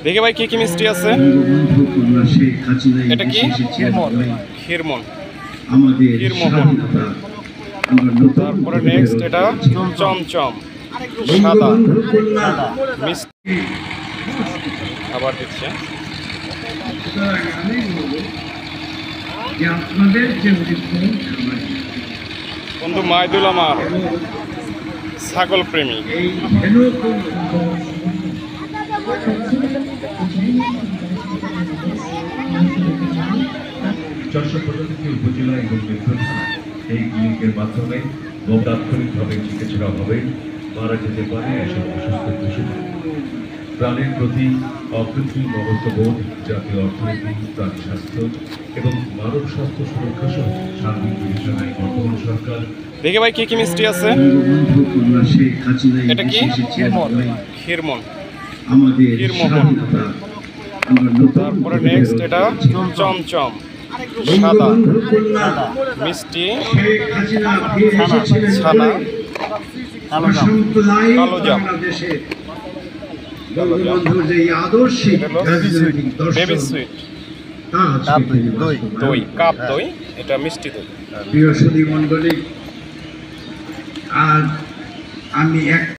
দেখে ভাই কি কি মিষ্টি আছে? এটা কি? ক্ষীরমন। তারপরে নেক্সট এটা চমচম, সাদা মিষ্টি আবার দিচ্ছে। বন্ধু মাইদুল আমার ছাগল প্রেমী। চট্টগ্রাম উপজেলা এবং মেট্রো থানায় এই ক্লিনিকের মাধ্যমে তাৎক্ষণিকভাবে চিকিৎসার অভাবে মারা যেতে পারে এসব অসুস্থ পশু। প্রাণের প্রতি অকৃত্রিম মমত্ববোধ, জাতীয় অর্থনীতি, প্রাণী স্বাস্থ্য এবং মানব স্বাস্থ্য সুরক্ষা সহ সার্বিক বিবেচনায় বর্তমান সরকার। দেখে ভাই কি কি মিষ্টি আছে? এটা কি? ক্ষীরমন। তারপরে নেক্সট এটা চমচম, সাদা মিষ্টি ছানা, কালোজাম, বেবি সুইট, দই, কাপ দই, এটা মিষ্টি দই। প্রিয় সুধী মণ্ডলী, আর আমি এক